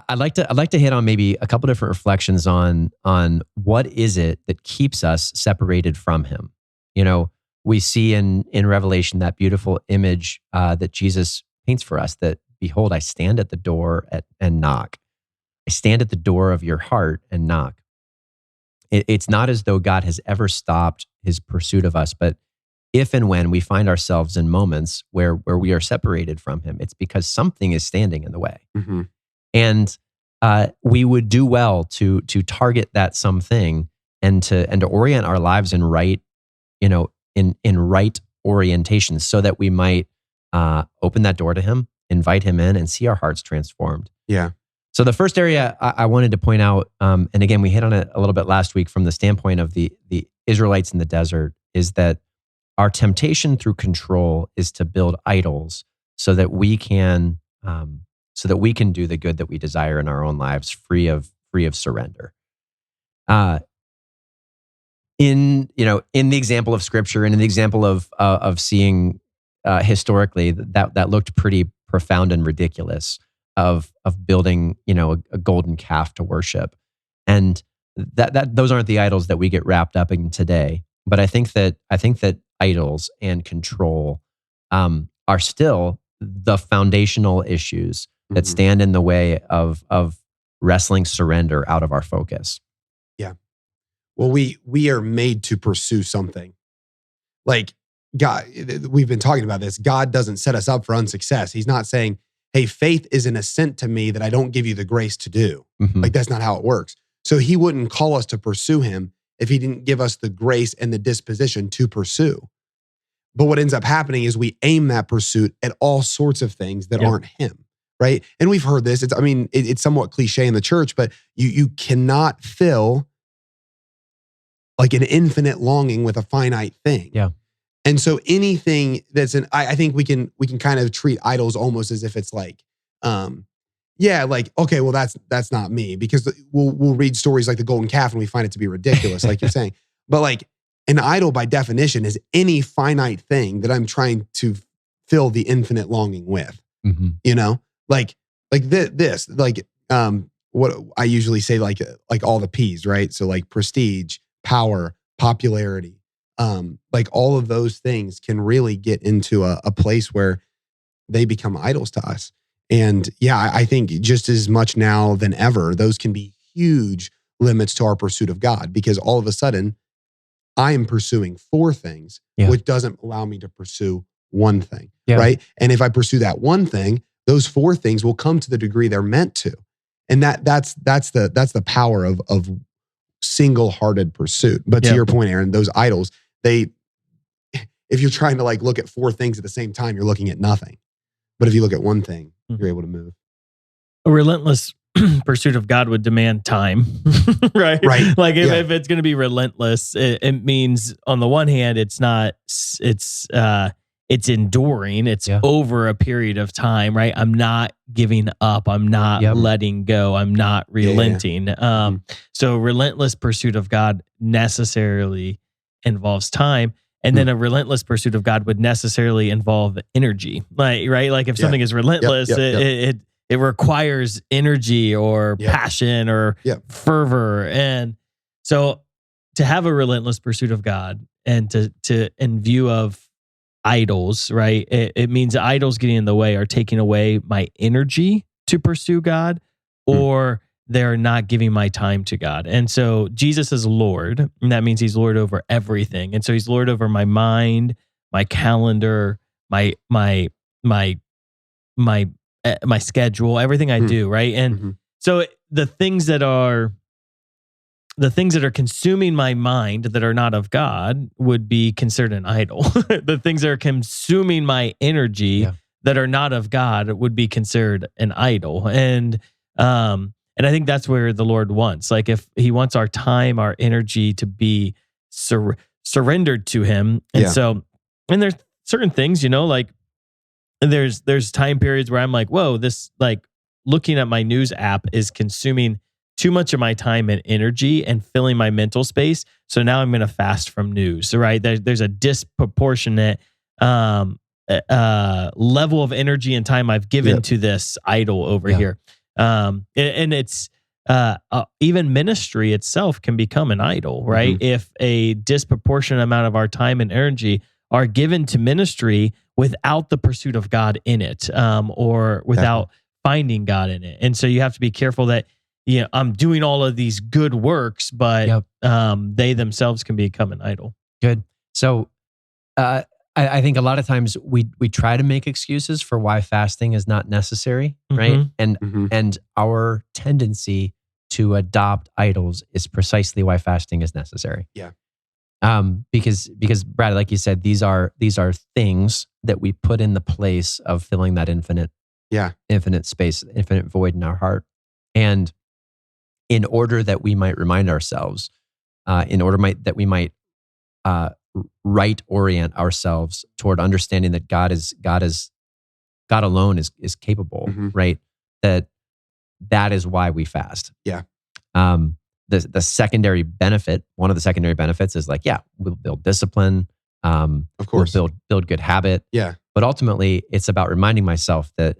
I'd like to hit on maybe a couple different reflections on what is it that keeps us separated from him. You know, we see in Revelation that beautiful image that Jesus paints for us, that behold, I stand at the door and knock. I stand at the door of your heart and knock. It's not as though God has ever stopped his pursuit of us, but if and when we find ourselves in moments where we are separated from him, it's because something is standing in the way. Mm-hmm. And we would do well to target that something and to orient our lives in right, in right orientation, so that we might open that door to him, invite him in, and see our hearts transformed. Yeah. So the first area I wanted to point out, and again, we hit on it a little bit last week from the standpoint of the Israelites in the desert, is that our temptation through control is to build idols so that we can do the good that we desire in our own lives, free of surrender. In the example of Scripture and in the example of seeing historically, that looked pretty profound and ridiculous, of building a golden calf to worship, and that those aren't the idols that we get wrapped up in today. But I think that idols and control are still the foundational issues that stand in the way of wrestling surrender out of our focus. Yeah. Well, we are made to pursue something. Like God, we've been talking about this. God doesn't set us up for unsuccess. He's not saying, hey, faith is an assent to me that I don't give you the grace to do. Mm-hmm. Like, that's not how it works. So he wouldn't call us to pursue him if he didn't give us the grace and the disposition to pursue. But what ends up happening is we aim that pursuit at all sorts of things that aren't him, right? And we've heard this. It's somewhat cliche in the church, but you cannot fill like an infinite longing with a finite thing. Yeah. And so anything I think we can kind of treat idols almost as if it's like, okay, well, that's not me, because we'll read stories like the golden calf and we find it to be ridiculous, like you're saying. But like, an idol by definition is any finite thing that I'm trying to fill the infinite longing with. Mm-hmm. Like this, what I usually say, like all the P's, right? So like prestige, power, popularity, like all of those things can really get into a place where they become idols to us. And yeah, I think just as much now than ever, those can be huge limits to our pursuit of God, because all of a sudden I am pursuing four things, which doesn't allow me to pursue one thing, right? And if I pursue that one thing, those four things will come to the degree they're meant to. And that's the power of single-hearted pursuit. But to your point, Aaron, those idols, if you're trying to like look at four things at the same time, you're looking at nothing. But if you look at one thing, you're able to move. A relentless pursuit of God would demand time, right? Right. Like if it's going to be relentless, it means on the one hand, it's enduring. It's over a period of time, right? I'm not giving up. I'm not letting go. I'm not relenting. So relentless pursuit of God necessarily involves time. And then a relentless pursuit of God would necessarily involve energy, right? Like if something is relentless, it requires energy or passion or fervor. And so to have a relentless pursuit of God and to in view of idols, right? It means idols getting in the way are taking away my energy to pursue God, or they're not giving my time to God. And so Jesus is Lord, and that means he's Lord over everything. And so he's Lord over my mind, my calendar, my schedule, everything I do, right? And so the things that are consuming my mind that are not of God would be considered an idol. The things that are consuming my energy that are not of God would be considered an idol. And I think that's where the Lord wants. Like if he wants our time, our energy to be surrendered to him. And so, and there's certain things, like there's time periods where I'm like, whoa, this like looking at my news app is consuming too much of my time and energy and filling my mental space. So now I'm going to fast from news, right? There's a disproportionate level of energy and time I've given to this idol over here. And it's even ministry itself can become an idol, right? If a disproportionate amount of our time and energy are given to ministry without the pursuit of God in it, or without finding God in it. And so you have to be careful that, I'm doing all of these good works, but they themselves can become an idol. Good. So I think a lot of times we try to make excuses for why fasting is not necessary, right? And our tendency to adopt idols is precisely why fasting is necessary. Yeah. Because Brad, like you said, these are things that we put in the place of filling that infinite space, infinite void in our heart. And in order that we might remind ourselves, that we might right orient ourselves toward understanding that God alone is capable, right? That is why we fast. Yeah. The secondary benefit, one of the secondary benefits is we'll build discipline. Of course, we'll build good habit. Yeah. But ultimately, it's about reminding myself that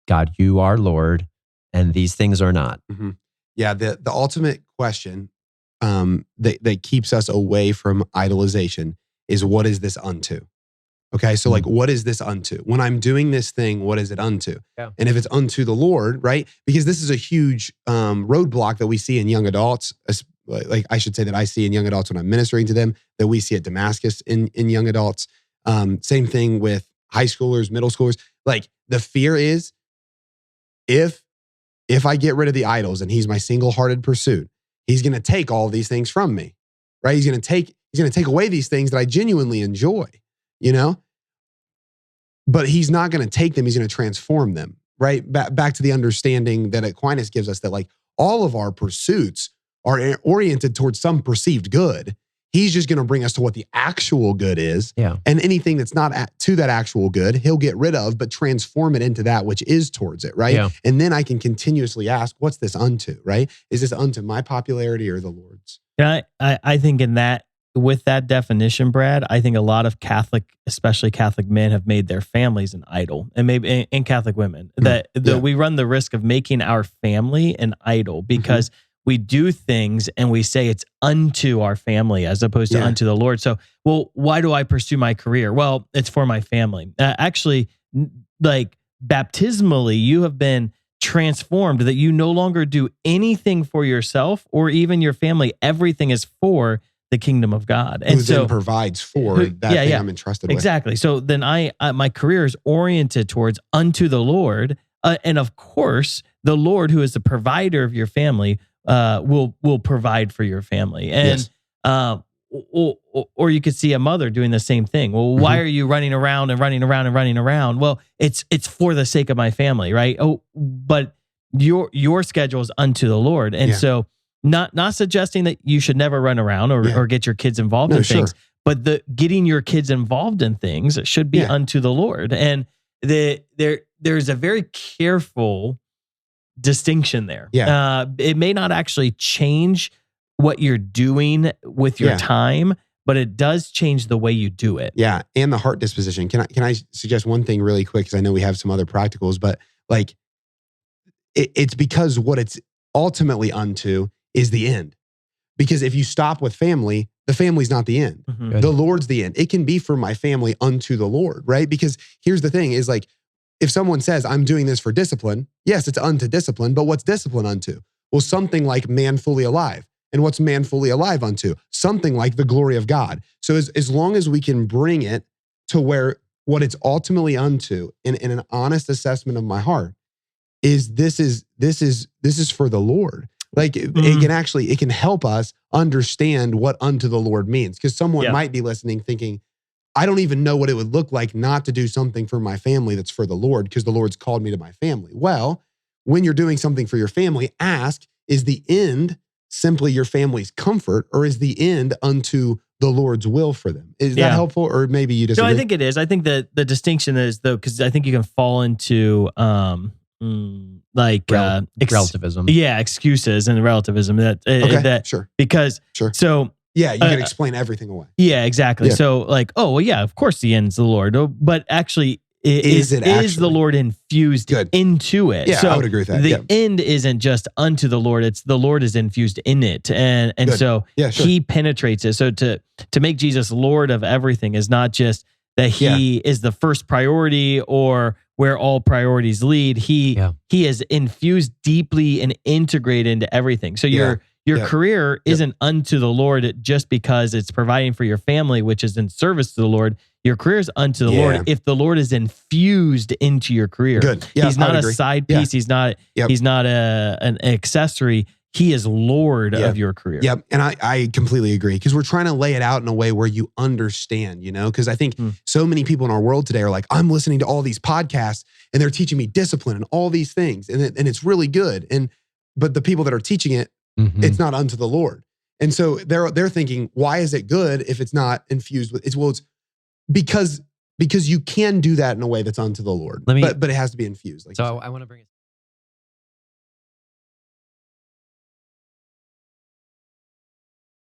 God, you are Lord, and these things are not. Yeah. The ultimate question that keeps us away from idolization is, what is this unto? Okay, so what is this unto? When I'm doing this thing, what is it unto? Yeah. And if it's unto the Lord, right? Because this is a huge roadblock that we see in young adults. I should say that I see in young adults when I'm ministering to them, that we see at Damascus in young adults. Same thing with high schoolers, middle schoolers. The fear is, if I get rid of the idols and he's my single-hearted pursuit, he's going to take all these things from me, right? He's going to take away these things that I genuinely enjoy, But he's not going to take them. He's going to transform them, right? Back to the understanding that Aquinas gives us, that all of our pursuits are oriented towards some perceived good. He's just going to bring us to what the actual good is. Yeah. And anything that's not to that actual good, he'll get rid of, but transform it into that which is towards it, right? Yeah. And then I can continuously ask, what's this unto, right? Is this unto my popularity or the Lord's? Yeah, I think with that definition, Brad, I think a lot of especially Catholic men, have made their families an idol, and maybe in Catholic women, that we run the risk of making our family an idol because we do things and we say it's unto our family as opposed to unto the Lord. So, why do I pursue my career? Well, it's for my family. Actually, baptismally, you have been transformed, that you no longer do anything for yourself or even your family. Everything is for the kingdom of God. And who then provides for that thing I'm entrusted with. Exactly. So then my career is oriented towards unto the Lord. And of course, the Lord, who is the provider of your family, will provide for your family. And or you could see a mother doing the same thing. Well, why are you running around and running around and running around? Well, it's for the sake of my family, right? Oh, but your schedule is unto the Lord. And so not suggesting that you should never run around or get your kids involved in things, but getting your kids involved in things should be unto the Lord. And there's a very careful distinction there. It may not actually change what you're doing with your time, but it does change the way you do it. Yeah, and the heart disposition. Can I suggest one thing really quick, because I know we have some other practicals, but it's because what it's ultimately unto is the end. Because if you stop with family, the family's not the end. The Lord's the end. It can be for my family unto the Lord, right? Because here's the thing is, if someone says, I'm doing this for discipline, yes, it's unto discipline, but what's discipline unto? Well, something like man fully alive. And what's man fully alive unto? Something like the glory of God. So as long as we can bring it to where what it's ultimately unto in an honest assessment of my heart is this is for the Lord. It can help us understand what unto the Lord means. Because someone might be listening thinking, I don't even know what it would look like not to do something for my family that's for the Lord, because the Lord's called me to my family. Well, when you're doing something for your family, ask, is the end simply your family's comfort, or is the end unto the Lord's will for them? Is that helpful, or maybe you disagree? No, I think it is. I think that the distinction is, though, because I think you can fall into relativism. Yeah, excuses and relativism. Sure. Because so you can explain everything away. Yeah, exactly. Yeah. So of course the end's the Lord, but actually is the Lord infused into it. Yeah, so I would agree with that. The end isn't just unto the Lord, it's the Lord is infused in it. And so he penetrates it. So to make Jesus Lord of everything is not just that he is the first priority or where all priorities lead. He is infused deeply and integrated into everything. So your career isn't unto the Lord just because it's providing for your family, which is in service to the Lord. Your career is unto the Lord if the Lord is infused into your career. Good. Yeah, he's not a side piece. He's not an accessory. He is Lord of your career. Yep. And I completely agree, because we're trying to lay it out in a way where you understand, because I think so many people in our world today are like, I'm listening to all these podcasts and they're teaching me discipline and all these things. And it's really good. But the people that are teaching it, it's not unto the Lord. And so they're thinking, why is it good if it's not infused with it's because you can do that in a way that's unto the Lord. But it has to be infused. So I want to bring it